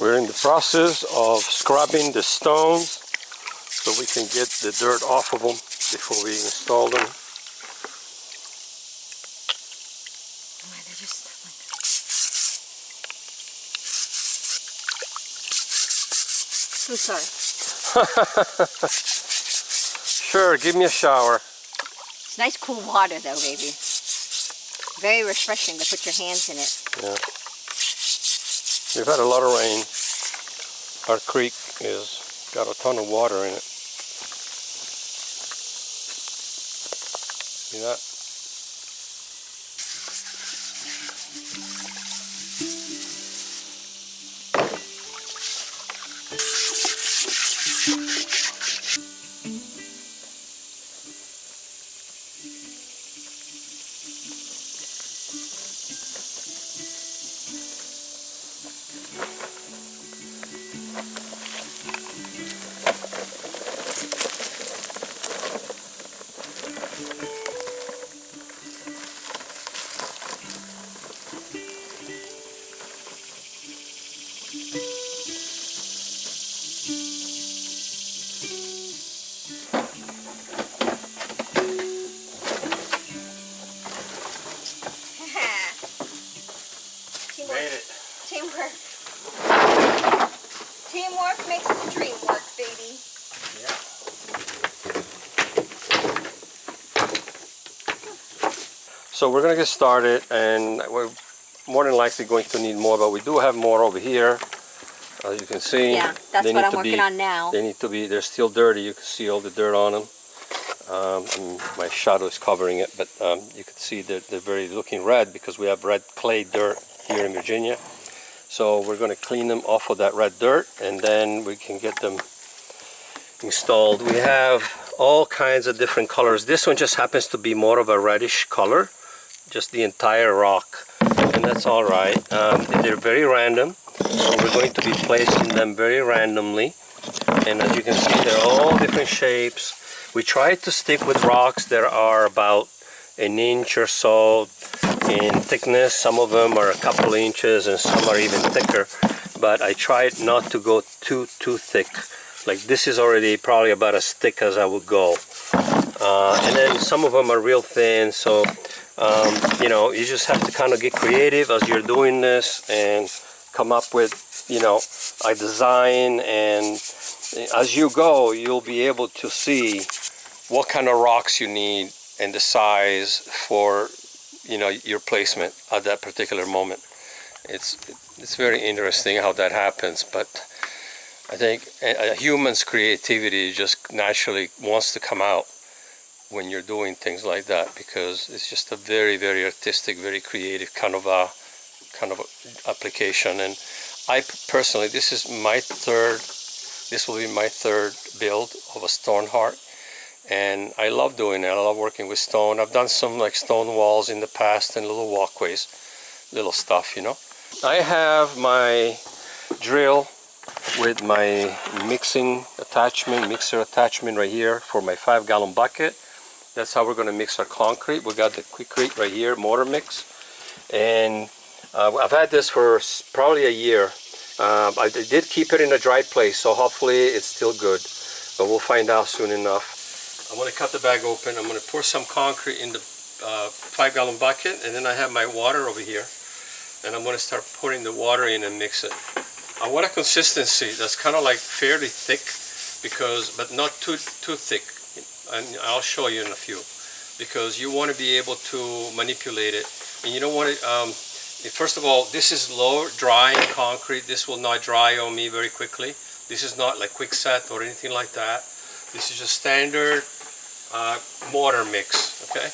We're in the process of scrubbing the stones so we can get the dirt off of them before we install them. I'm sorry. Sure, give me a shower. It's nice cool water though, baby. Very refreshing to put your hands in it. Yeah. We've had a lot of rain. Our creek is got a ton of water in it. See that? Made it. Teamwork. Teamwork makes the dream work, baby. Yeah. So we're going to get started, and we're more than likely going to need more, but we do have more over here. As you can see, Yeah, that's what I'm working on now. They need to be, they're still dirty. You can see all the dirt on them. And my shadow is covering it, but you can see that they're very looking red because we have red clay dirt here in Virginia. So we're going to clean them off of that red dirt, and then we can get them installed. We have all kinds of different colors. This one just happens to be more of a reddish color, just the entire rock, and that's all right. They're very random, so we're going to be placing them very randomly, and as you can see, they're all different shapes. We try to stick with rocks that are about an inch or so in thickness. Some of them are a couple inches and some are even thicker, but I tried not to go too thick. Like this is already probably about as thick as I would go, and then some of them are real thin, so you know, you just have to kind of get creative as you're doing this and come up with, you know, a design, and as you go you'll be able to see what kind of rocks you need and the size for, you know, your placement at that particular moment. It's very interesting how that happens, but I think a human's creativity just naturally wants to come out when you're doing things like that, because it's just a very, very artistic, very creative kind of application. And I personally, this will be my third build of a stone heart, and I love doing it. I love working with stone. I've done some like stone walls in the past and little walkways, little stuff, you know. I have my drill with my mixer attachment right here for my 5-gallon bucket. That's how we're going to mix our concrete. We got the Quikrete right here, mortar mix, and I've had this for probably a year. I did keep it in a dry place, so hopefully it's still good, but we'll find out soon enough. I'm going to cut the bag open. I'm going to pour some concrete in the 5-gallon bucket, and then I have my water over here, and I'm going to start pouring the water in and mix it. I want a consistency that's kind of like fairly thick, but not too thick, and I'll show you in a few, because you want to be able to manipulate it, and you don't want it. First of all, this is low drying concrete. This will not dry on me very quickly. This is not like quickset or anything like that. This is just standard mortar mix, okay,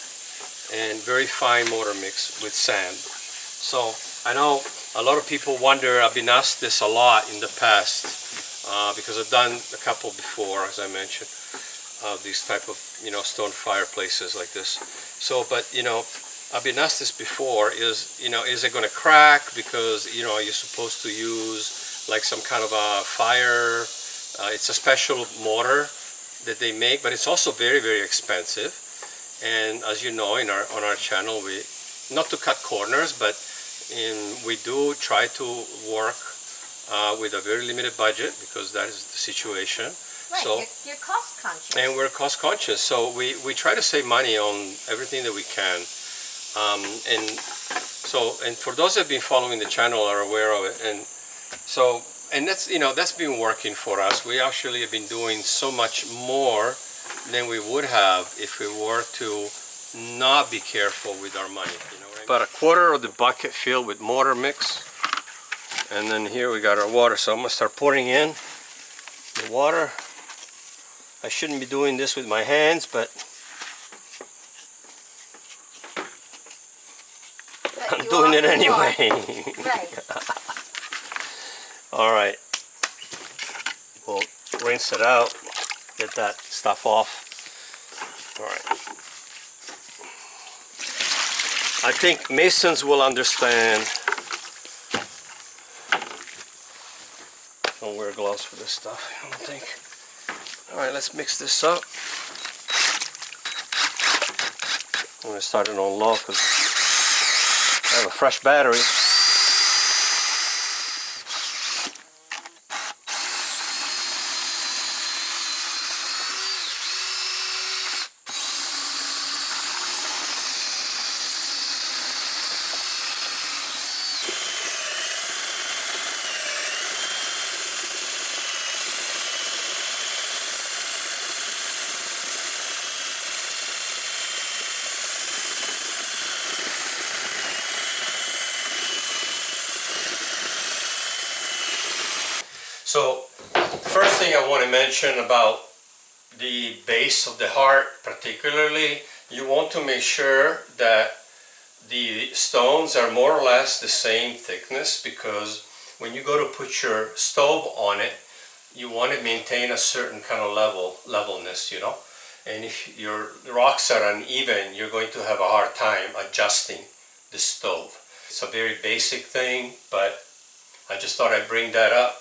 and very fine mortar mix with sand. So I know a lot of people wonder, I've been asked this a lot in the past, because I've done a couple before, as I mentioned, these type of, you know, stone fireplaces like this. So, but you know, I've been asked this before, is it going to crack, because, you know, you're supposed to use like some kind of a fire, it's a special mortar that they make, but it's also very, very expensive. And as you know, on our channel, we, not to cut corners, but we do try to work with a very limited budget because that is the situation. Right, So, you're cost conscious. and we're cost conscious, so we try to save money on everything that we can. And for those that have been following the channel are aware of it. And that's, that's been working for us. We actually have been doing so much more than we would have if we were to not be careful with our money. You know what I mean? About a quarter of the bucket filled with mortar mix. And then here we got our water. So I'm gonna start pouring in the water. I shouldn't be doing this with my hands, but I'm doing it anyway. Right. All right. We'll rinse it out, get that stuff off. All right. I think masons will understand. Don't wear gloves for this stuff, I don't think. All right, let's mix this up. I'm gonna start it on low because I have a fresh battery. So, first thing I want to mention about the base of the heart particularly, you want to make sure that the stones are more or less the same thickness, because when you go to put your stove on it, you want to maintain a certain kind of levelness, and if your rocks are uneven, you're going to have a hard time adjusting the stove. It's a very basic thing, but I just thought I'd bring that up.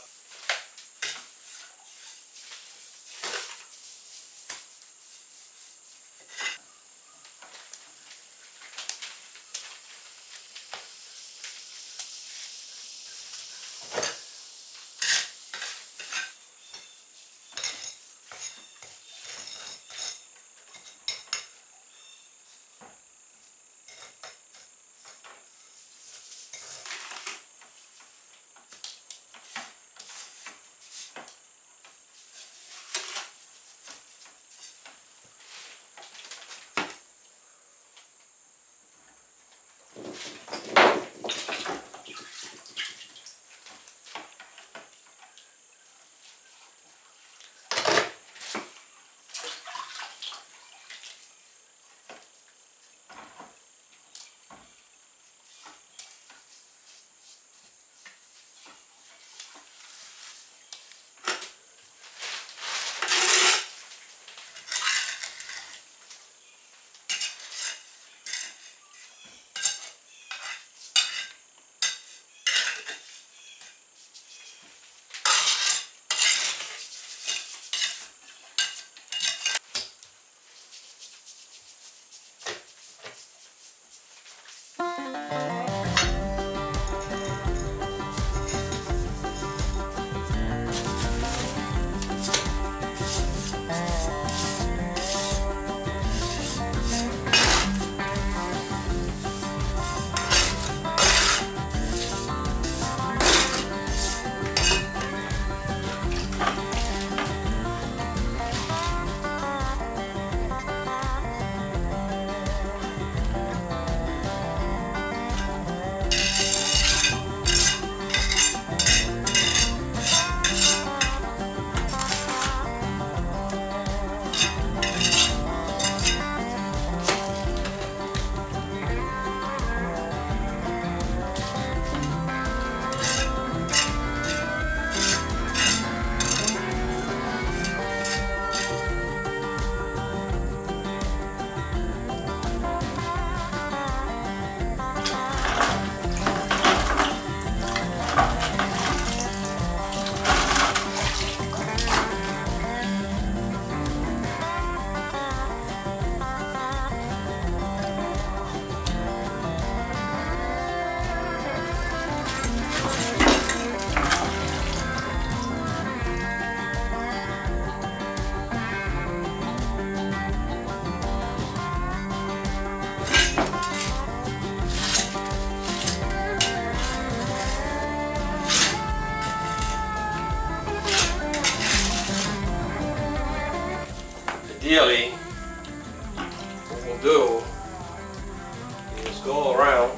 go around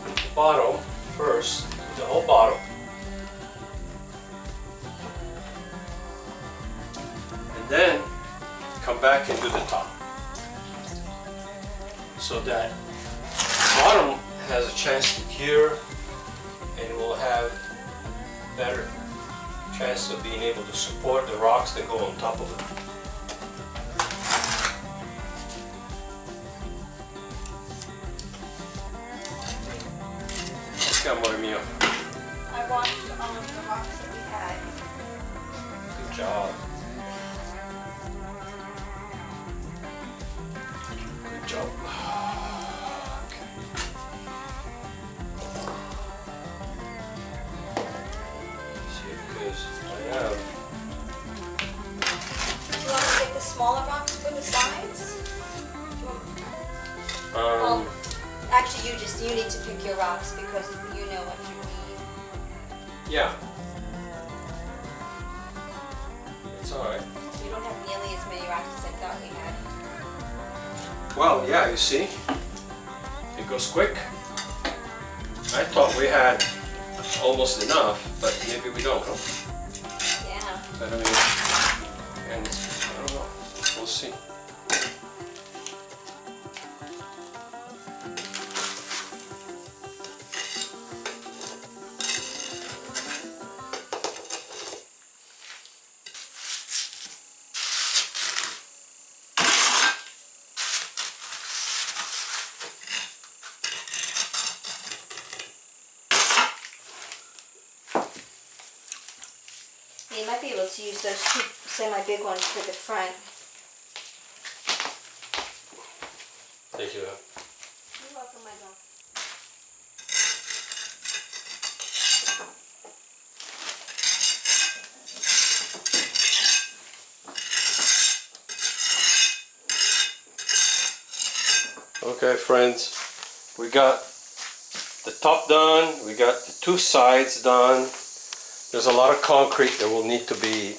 the bottom first, the whole bottom. And then come back and do the top. So that the bottom has a chance to cure and will have a better chance of being able to support the rocks that go on top of it. Amore mio. I washed all of the rocks that we had. Good job. Good job. Okay. See, because I have. Do you want to take the smaller rocks for the sides? Well, actually, you need to pick your rocks because you know what you need. Yeah. It's alright. You don't have nearly as many rocks as I thought we had. Well, yeah, you see, it goes quick. I thought we had almost enough, but maybe we don't, huh? Yeah. But I mean, and I don't know, we'll see. You might be able to use those two semi-big ones for the front. Thank you. You're welcome, my dog. Okay, friends, we got the top done, we got the two sides done. There's a lot of concrete that will need to be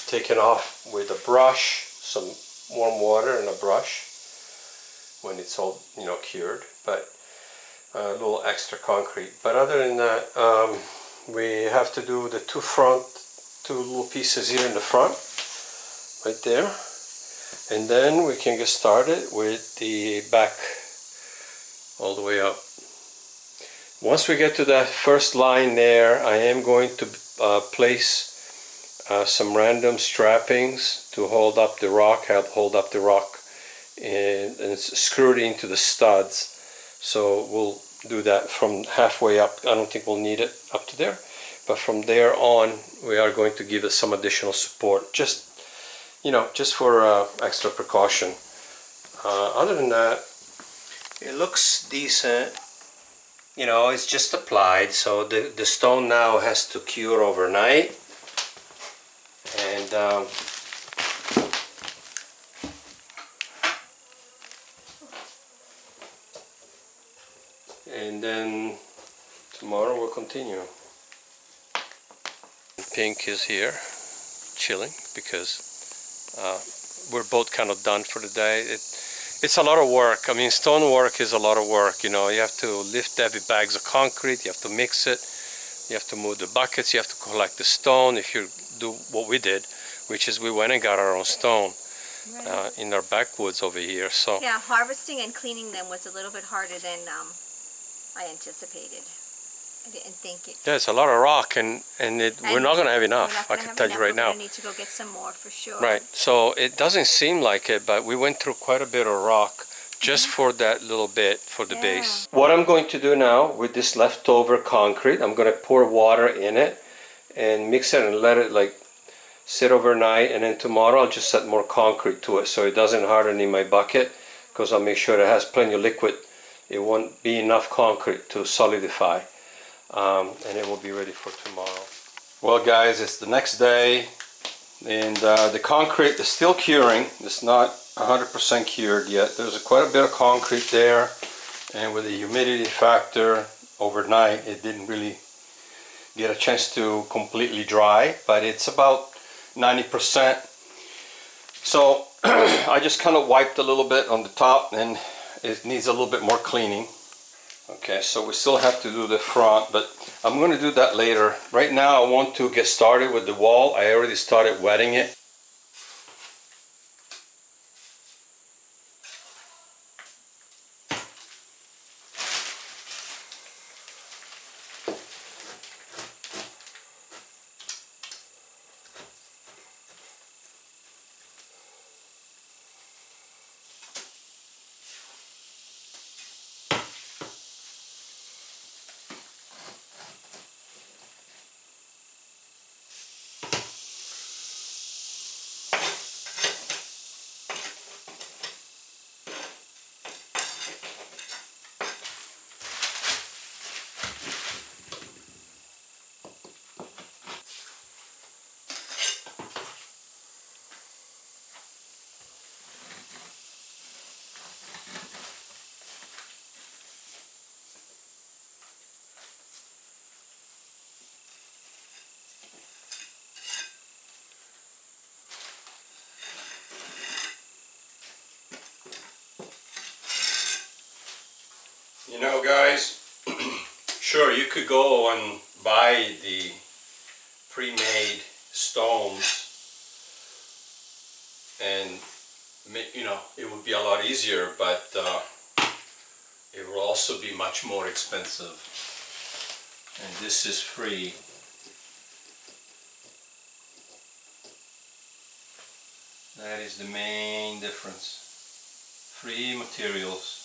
taken off with a brush, some warm water and a brush when it's all, you know, cured, but a little extra concrete. But other than that, we have to do the two little pieces here in the front, right there. And then we can get started with the back all the way up. Once we get to that first line there, I am going to place some random strappings to hold up the rock, and screw it into the studs. So we'll do that from halfway up. I don't think we'll need it up to there, but from there on we are going to give it some additional support, just, you know, just for extra precaution. Other than that, it looks decent. You know, it's just applied, so the stone now has to cure overnight. And then tomorrow we'll continue. Pink is here, chilling, because we're both kind of done for the day. It's a lot of work. I mean, stone work is a lot of work. You know, you have to lift heavy bags of concrete, you have to mix it, you have to move the buckets, you have to collect the stone. If you do what we did, which is we went and got our own stone in our backwoods over here. So yeah, harvesting and cleaning them was a little bit harder than I anticipated. I didn't think it. yeah, it's a lot of rock, and we're not going to have enough. I can tell you right now. We're going to need to go get some more for sure. Right, so it doesn't seem like it, but we went through quite a bit of rock just for that little bit for the base. What I'm going to do now with this leftover concrete, I'm going to pour water in it and mix it and let it like sit overnight, and then tomorrow I'll just set more concrete to it so it doesn't harden in my bucket, because I'll make sure it has plenty of liquid. It won't be enough concrete to solidify. And it will be ready for tomorrow. Well guys, it's the next day, and the concrete is still curing. It's not 100% cured yet. There's quite a bit of concrete there, and with the humidity factor overnight, it didn't really get a chance to completely dry, but it's about 90%. So I just kind of wiped a little bit on the top, and it needs a little bit more cleaning. Okay, so we still have to do the front, but I'm going to do that later. Right now I want to get started with the wall. I already started wetting it. You know, guys, sure, you could go and buy the pre-made stones, and you know, it would be a lot easier, but it will also be much more expensive. And this is free. That is the main difference. Free materials.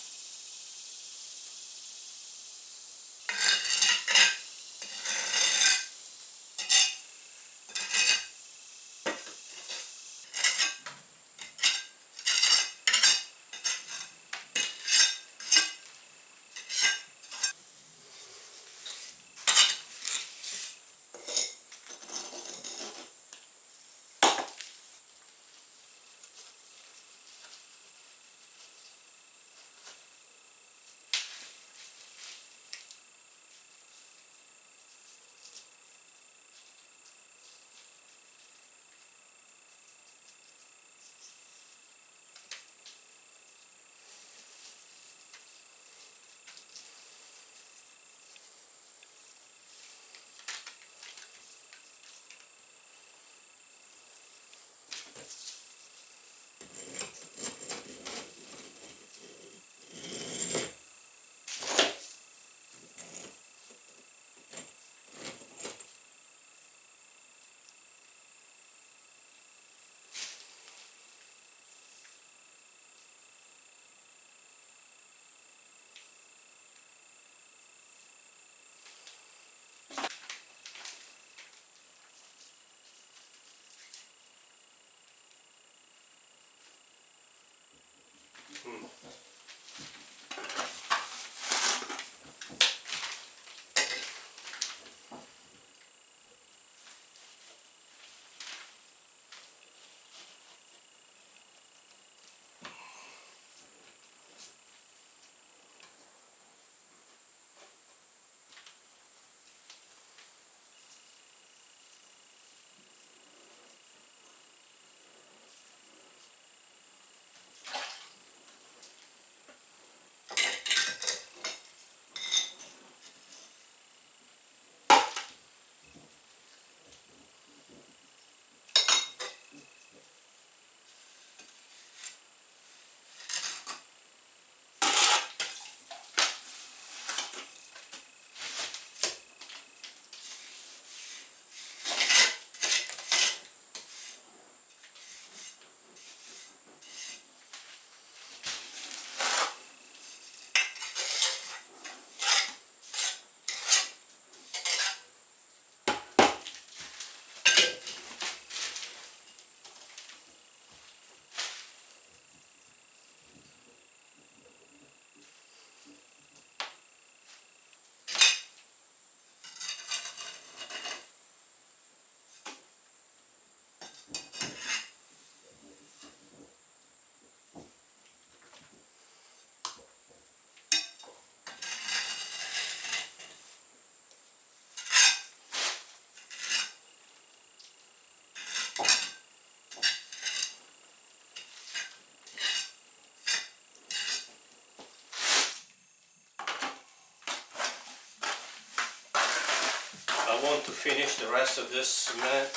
I want to finish the rest of this cement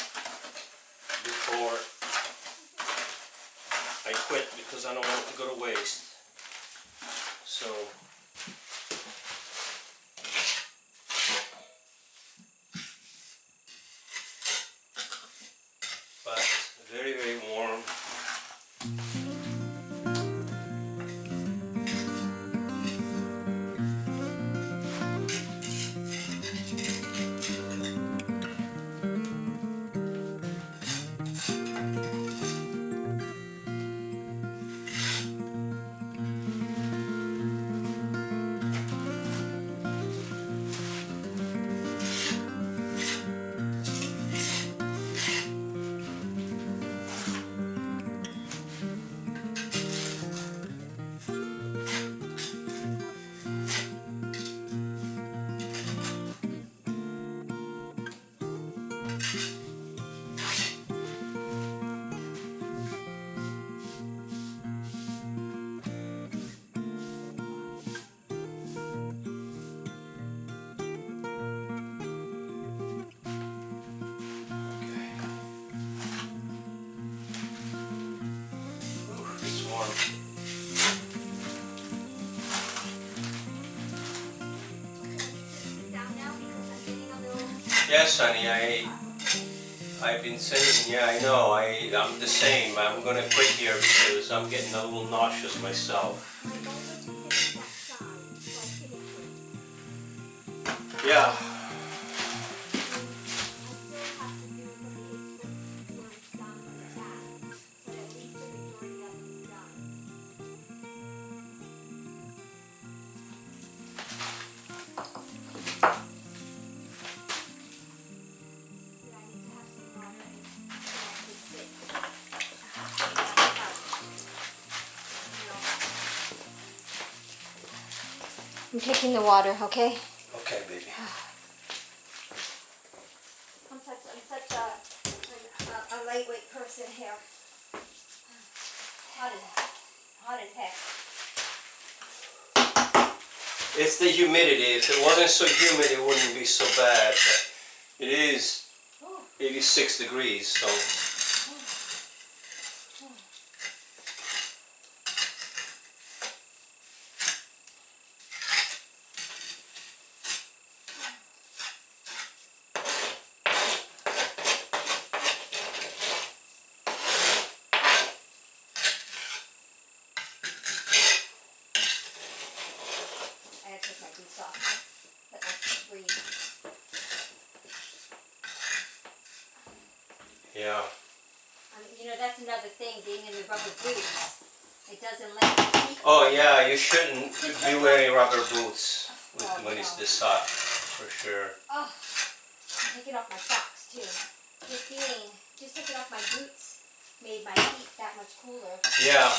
before I quit because I don't want it to go to waste. So but very, very warm. It's warm. Down now because I'm getting a little. Yes, honey, I've been saying, yeah, I know, I'm the same. I'm gonna quit here because I'm getting a little nauseous myself. My bones are too thick that side, so I couldn't quit. Yeah. I'm taking the water, okay? Okay, baby. I'm such a lightweight person here. Hot as heck. It's the humidity. If it wasn't so humid, it wouldn't be so bad. But it is 86 degrees, so. I had to take my boots off. Let my feet breathe. Yeah. You know, that's another thing, being in the rubber boots. It doesn't let your feet. Oh yeah, you shouldn't be wearing rubber boots when it's no. this hot, for sure. Oh, I'm taking off my socks too. Just taking off my boots made my feet that much cooler. Yeah.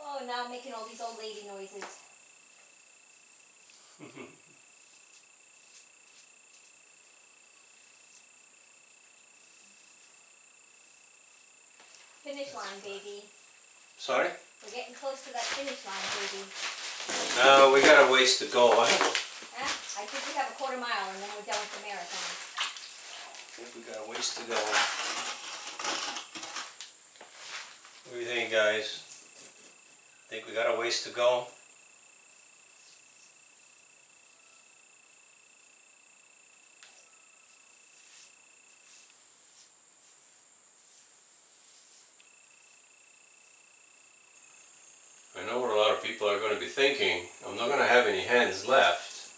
Oh, now I'm making all these old lady noises. Finish line, baby. Sorry? We're getting close to that finish line, baby. No, we got a ways to go. I think we have a quarter mile and then we're done with the marathon. I think we got a ways to go. What do you think, guys? Think we got a ways to go? I know what a lot of people are going to be thinking. I'm not going to have any hands left.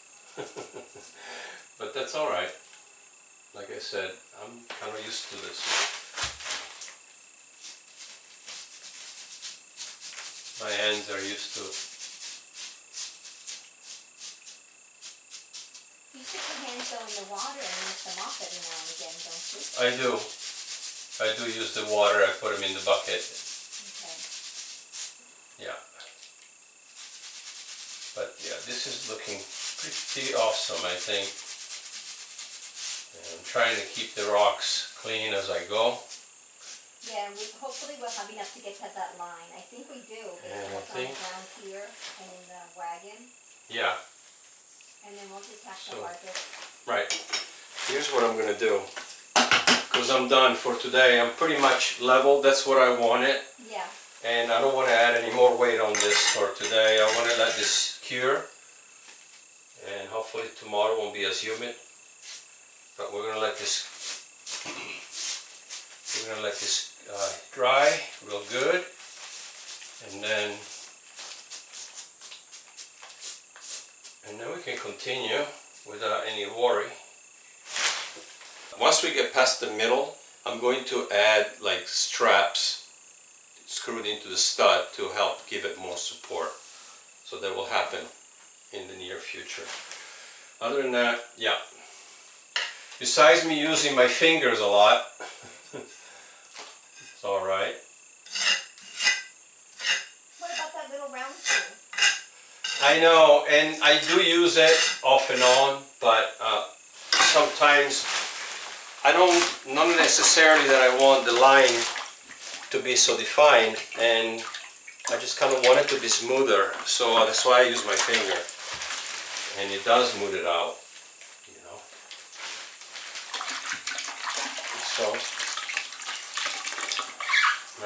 But that's alright. Like I said, I'm kind of used to this. My hands are used to it. You stick your hands though in the water and lift them off every now and again, don't you? I do. I do use the water. I put them in the bucket. Okay. Yeah. But yeah, this is looking pretty awesome, I think. And I'm trying to keep the rocks clean as I go. Yeah, hopefully we'll have enough to get to that line. I think we do. And I What's on the think, ground here and in the wagon. yeah. And then we'll just have to So, mark it. right. Here's what I'm gonna do. Because I'm done for today. I'm pretty much level. That's what I wanted. Yeah. And I don't want to add any more weight on this for today. I want to let this cure. And hopefully tomorrow won't be as humid. But we're gonna let this dry real good. And then we can continue without any worry. Once we get past the middle, I'm going to add like straps screwed into the stud to help give it more support. So that will happen in the near future. Other than that, yeah. Besides me using my fingers a lot, it's alright. What about that little round tool? I know, and I do use it off and on, but sometimes I don't, not necessarily that I want the line to be so defined, and I just kind of want it to be smoother, so that's why I use my finger, and it does smooth it out, you know. So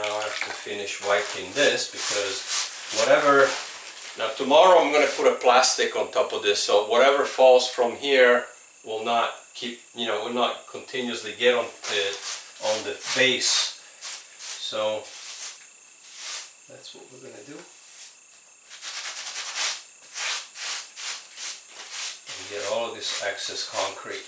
now I have to finish wiping this, because whatever, now tomorrow I'm going to put a plastic on top of this, so whatever falls from here will not keep, you know, will not continuously get on the base. So that's what we're going to do. And get all of this excess concrete.